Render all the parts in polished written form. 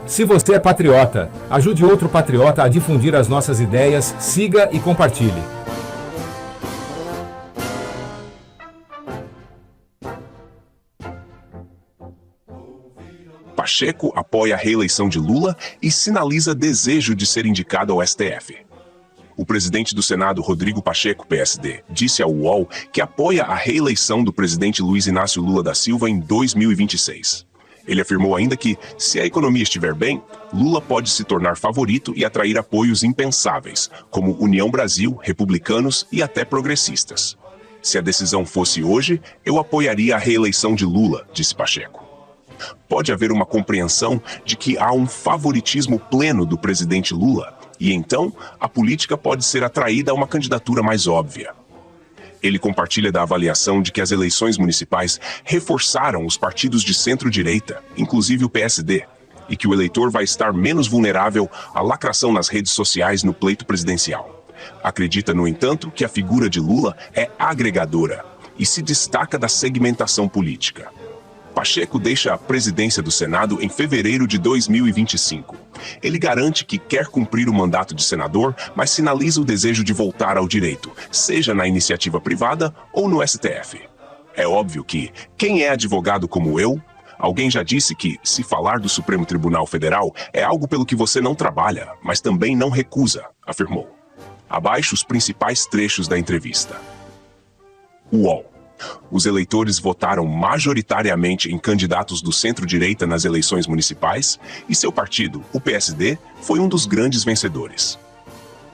Se você é patriota, ajude outro patriota a difundir as nossas ideias, siga e compartilhe. Pacheco apoia a reeleição de Lula e sinaliza desejo de ser indicado ao STF. O presidente do Senado, Rodrigo Pacheco, PSD, disse ao UOL que apoia a reeleição do presidente Luiz Inácio Lula da Silva em 2026. Ele afirmou ainda que, se a economia estiver bem, Lula pode se tornar favorito e atrair apoios impensáveis, como União Brasil, republicanos e até progressistas. Se a decisão fosse hoje, eu apoiaria a reeleição de Lula, disse Pacheco. Pode haver uma compreensão de que há um favoritismo pleno do presidente Lula, e então a política pode ser atraída a uma candidatura mais óbvia. Ele compartilha da avaliação de que as eleições municipais reforçaram os partidos de centro-direita, inclusive o PSD, e que o eleitor vai estar menos vulnerável à lacração nas redes sociais no pleito presidencial. Acredita, no entanto, que a figura de Lula é agregadora e se destaca da segmentação política. Pacheco deixa a presidência do Senado em fevereiro de 2025. Ele garante que quer cumprir o mandato de senador, mas sinaliza o desejo de voltar ao direito, seja na iniciativa privada ou no STF. É óbvio que, quem é advogado como eu, alguém já disse que, se falar do Supremo Tribunal Federal, é algo pelo que você não trabalha, mas também não recusa, afirmou. Abaixo os principais trechos da entrevista. UOL. Os eleitores votaram majoritariamente em candidatos do centro-direita nas eleições municipais e seu partido, o PSD, foi um dos grandes vencedores.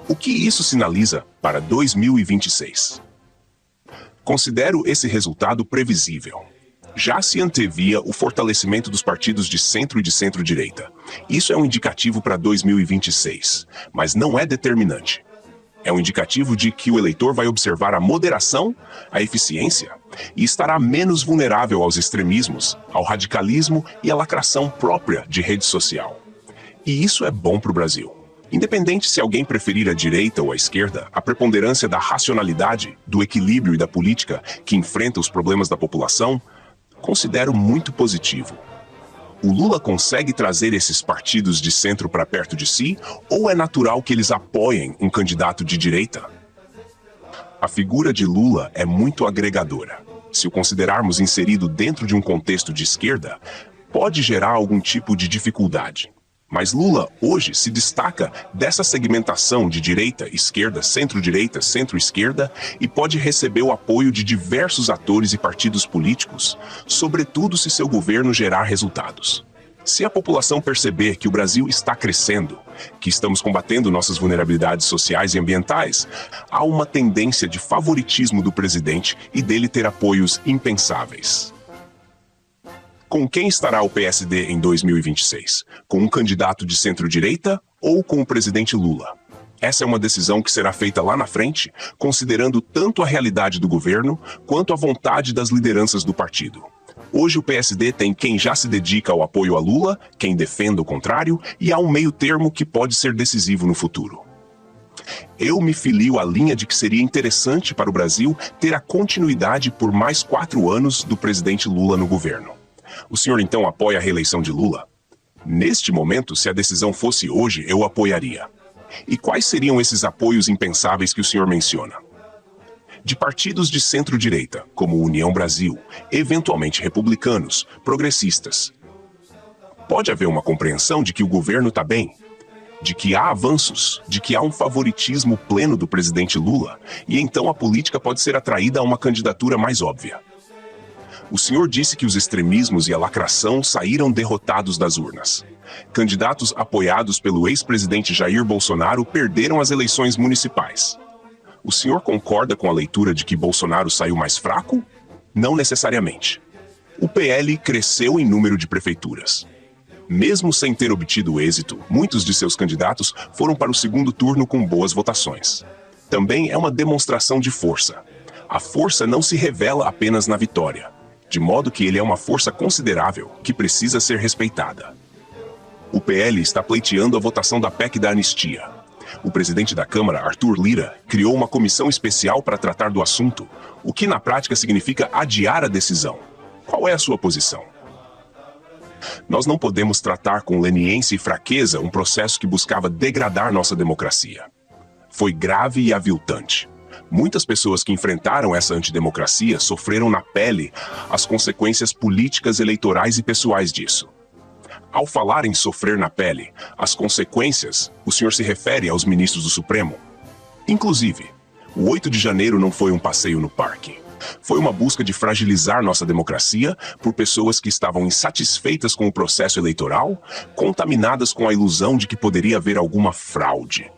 O que isso sinaliza para 2026? Considero esse resultado previsível. Já se antevia o fortalecimento dos partidos de centro e de centro-direita. Isso é um indicativo para 2026, mas não é determinante. É um indicativo de que o eleitor vai observar a moderação, a eficiência, e estará menos vulnerável aos extremismos, ao radicalismo e à lacração própria de rede social. E isso é bom para o Brasil. Independente se alguém preferir a direita ou a esquerda, a preponderância da racionalidade, do equilíbrio e da política que enfrenta os problemas da população, considero muito positivo. O Lula consegue trazer esses partidos de centro para perto de si, ou é natural que eles apoiem um candidato de direita? A figura de Lula é muito agregadora. Se o considerarmos inserido dentro de um contexto de esquerda, pode gerar algum tipo de dificuldade. Mas Lula, hoje, se destaca dessa segmentação de direita, esquerda, centro-direita, centro-esquerda e pode receber o apoio de diversos atores e partidos políticos, sobretudo se seu governo gerar resultados. Se a população perceber que o Brasil está crescendo, que estamos combatendo nossas vulnerabilidades sociais e ambientais, há uma tendência de favoritismo do presidente e dele ter apoios impensáveis. Com quem estará o PSD em 2026? Com um candidato de centro-direita ou com o presidente Lula? Essa é uma decisão que será feita lá na frente, considerando tanto a realidade do governo quanto a vontade das lideranças do partido. Hoje o PSD tem quem já se dedica ao apoio a Lula, quem defenda o contrário, e há um meio termo que pode ser decisivo no futuro. Eu me filio à linha de que seria interessante para o Brasil ter a continuidade por mais 4 anos do presidente Lula no governo. O senhor então apoia a reeleição de Lula? Neste momento, se a decisão fosse hoje, eu apoiaria. E quais seriam esses apoios impensáveis que o senhor menciona? De partidos de centro-direita, como União Brasil, eventualmente republicanos, progressistas. Pode haver uma compreensão de que o governo está bem, de que há avanços, de que há um favoritismo pleno do presidente Lula, e então a política pode ser atraída a uma candidatura mais óbvia. O senhor disse que os extremismos e a lacração saíram derrotados das urnas. Candidatos apoiados pelo ex-presidente Jair Bolsonaro perderam as eleições municipais. O senhor concorda com a leitura de que Bolsonaro saiu mais fraco? Não necessariamente. O PL cresceu em número de prefeituras. Mesmo sem ter obtido êxito, muitos de seus candidatos foram para o segundo turno com boas votações. Também é uma demonstração de força. A força não se revela apenas na vitória, de modo que ele é uma força considerável que precisa ser respeitada. O PL está pleiteando a votação da PEC da anistia. O presidente da Câmara, Arthur Lira, criou uma comissão especial para tratar do assunto, o que na prática significa adiar a decisão. Qual é a sua posição? Nós não podemos tratar com leniência e fraqueza um processo que buscava degradar nossa democracia. Foi grave e aviltante. Muitas pessoas que enfrentaram essa antidemocracia sofreram na pele as consequências políticas, eleitorais e pessoais disso. Ao falar em sofrer na pele as consequências, o senhor se refere aos ministros do Supremo? Inclusive, o 8 de janeiro não foi um passeio no parque. Foi uma busca de fragilizar nossa democracia por pessoas que estavam insatisfeitas com o processo eleitoral, contaminadas com a ilusão de que poderia haver alguma fraude.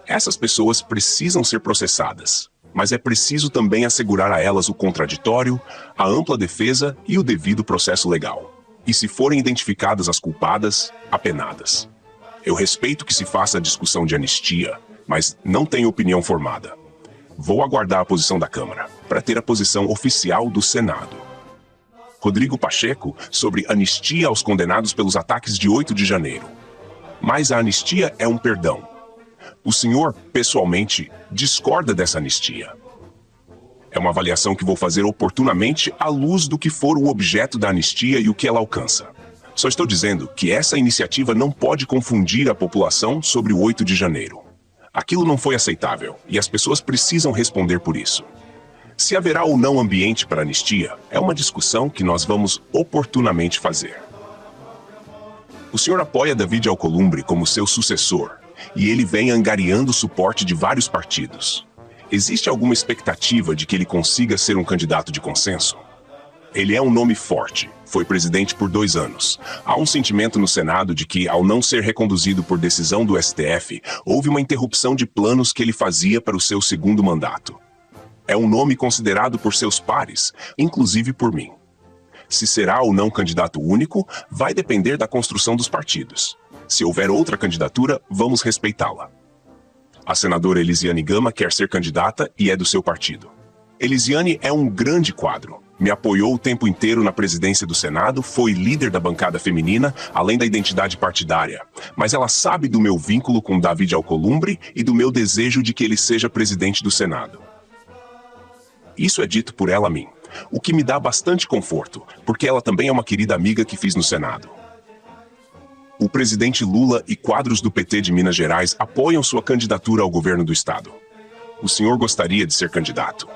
Essas pessoas precisam ser processadas, mas é preciso também assegurar a elas o contraditório, a ampla defesa e o devido processo legal. E se forem identificadas as culpadas, apenadas. Eu respeito que se faça a discussão de anistia, mas não tenho opinião formada. Vou aguardar a posição da Câmara, para ter a posição oficial do Senado. Rodrigo Pacheco, sobre anistia aos condenados pelos ataques de 8 de janeiro. Mas a anistia é um perdão. O senhor, pessoalmente, discorda dessa anistia. É uma avaliação que vou fazer oportunamente à luz do que for o objeto da anistia e o que ela alcança. Só estou dizendo que essa iniciativa não pode confundir a população sobre o 8 de janeiro. Aquilo não foi aceitável e as pessoas precisam responder por isso. Se haverá ou não ambiente para anistia, é uma discussão que nós vamos oportunamente fazer. O senhor apoia David Alcolumbre como seu sucessor e ele vem angariando o suporte de vários partidos. Existe alguma expectativa de que ele consiga ser um candidato de consenso? Ele é um nome forte, foi presidente por 2 anos. Há um sentimento no Senado de que, ao não ser reconduzido por decisão do STF, houve uma interrupção de planos que ele fazia para o seu 2º mandato. É um nome considerado por seus pares, inclusive por mim. Se será ou não candidato único, vai depender da construção dos partidos. Se houver outra candidatura, vamos respeitá-la. A senadora Elisiane Gama quer ser candidata e é do seu partido. Elisiane é um grande quadro. Me apoiou o tempo inteiro na presidência do Senado, foi líder da bancada feminina, além da identidade partidária. Mas ela sabe do meu vínculo com David Alcolumbre e do meu desejo de que ele seja presidente do Senado. Isso é dito por ela a mim, o que me dá bastante conforto, porque ela também é uma querida amiga que fiz no Senado. O presidente Lula e quadros do PT de Minas Gerais apoiam sua candidatura ao governo do estado. O senhor gostaria de ser candidato?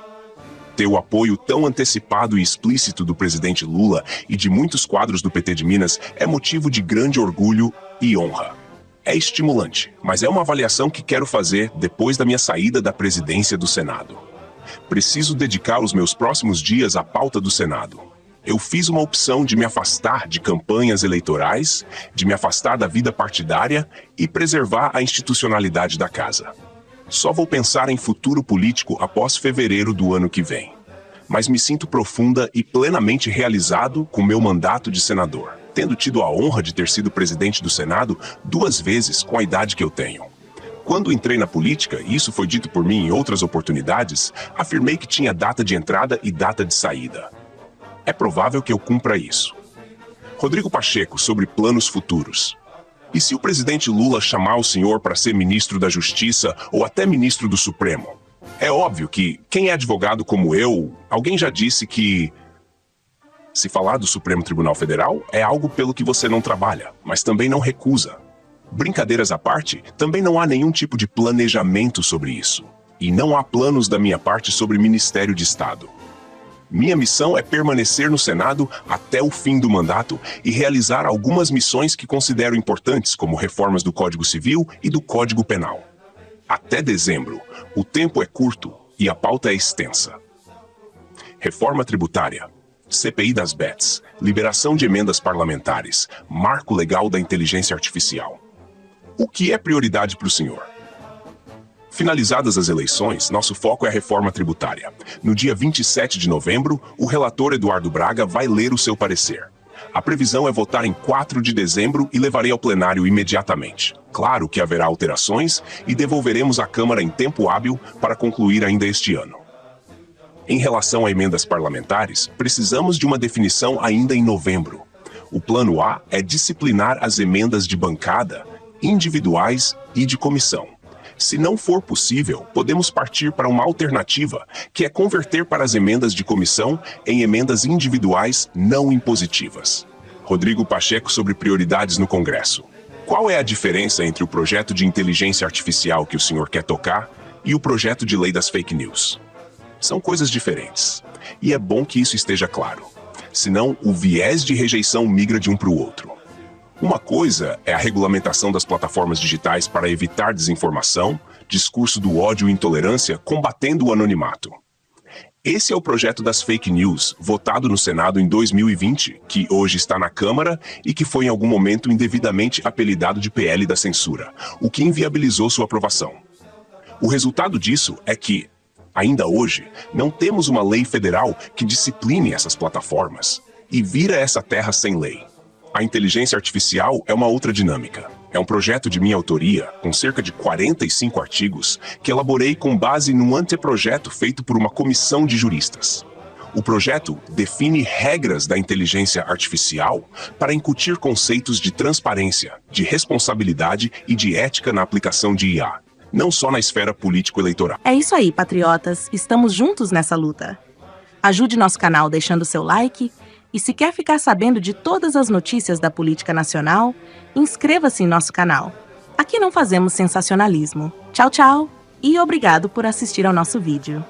Ter o apoio tão antecipado e explícito do presidente Lula e de muitos quadros do PT de Minas é motivo de grande orgulho e honra. É estimulante, mas é uma avaliação que quero fazer depois da minha saída da presidência do Senado. Preciso dedicar os meus próximos dias à pauta do Senado. Eu fiz uma opção de me afastar de campanhas eleitorais, de me afastar da vida partidária e preservar a institucionalidade da casa. Só vou pensar em futuro político após fevereiro do ano que vem. Mas me sinto profunda e plenamente realizado com meu mandato de senador, tendo tido a honra de ter sido presidente do Senado 2 vezes com a idade que eu tenho. Quando entrei na política, e isso foi dito por mim em outras oportunidades, afirmei que tinha data de entrada e data de saída. É provável que eu cumpra isso. Rodrigo Pacheco, sobre planos futuros. E se o presidente Lula chamar o senhor para ser ministro da Justiça ou até ministro do Supremo? É óbvio que, quem é advogado como eu, alguém já disse que se falar do Supremo Tribunal Federal é algo pelo que você não trabalha, mas também não recusa. Brincadeiras à parte, também não há nenhum tipo de planejamento sobre isso. E não há planos da minha parte sobre Ministério de Estado. Minha missão é permanecer no Senado até o fim do mandato e realizar algumas missões que considero importantes, como reformas do Código Civil e do Código Penal. Até dezembro, o tempo é curto e a pauta é extensa. Reforma tributária, CPI das BETs, liberação de emendas parlamentares, marco legal da inteligência artificial. O que é prioridade para o senhor? Finalizadas as eleições, nosso foco é a reforma tributária. No dia 27 de novembro, o relator Eduardo Braga vai ler o seu parecer. A previsão é votar em 4 de dezembro e levarei ao plenário imediatamente. Claro que haverá alterações e devolveremos à Câmara em tempo hábil para concluir ainda este ano. Em relação a emendas parlamentares, precisamos de uma definição ainda em novembro. O plano A é disciplinar as emendas de bancada, individuais e de comissão. Se não for possível, podemos partir para uma alternativa, que é converter para as emendas de comissão em emendas individuais não impositivas. Rodrigo Pacheco sobre prioridades no Congresso. Qual é a diferença entre o projeto de inteligência artificial que o senhor quer tocar e o projeto de lei das fake news? São coisas diferentes. E é bom que isso esteja claro. Senão, o viés de rejeição migra de um para o outro. Uma coisa é a regulamentação das plataformas digitais para evitar desinformação, discurso do ódio e intolerância, combatendo o anonimato. Esse é o projeto das fake news, votado no Senado em 2020, que hoje está na Câmara e que foi em algum momento indevidamente apelidado de PL da censura, o que inviabilizou sua aprovação. O resultado disso é que, ainda hoje, não temos uma lei federal que discipline essas plataformas e vira essa terra sem lei. A inteligência artificial é uma outra dinâmica. É um projeto de minha autoria, com cerca de 45 artigos, que elaborei com base num anteprojeto feito por uma comissão de juristas. O projeto define regras da inteligência artificial para incutir conceitos de transparência, de responsabilidade e de ética na aplicação de IA, não só na esfera político-eleitoral. É isso aí, patriotas. Estamos juntos nessa luta. Ajude nosso canal deixando seu like. E se quer ficar sabendo de todas as notícias da política nacional, inscreva-se em nosso canal. Aqui não fazemos sensacionalismo. Tchau, tchau! E obrigado por assistir ao nosso vídeo.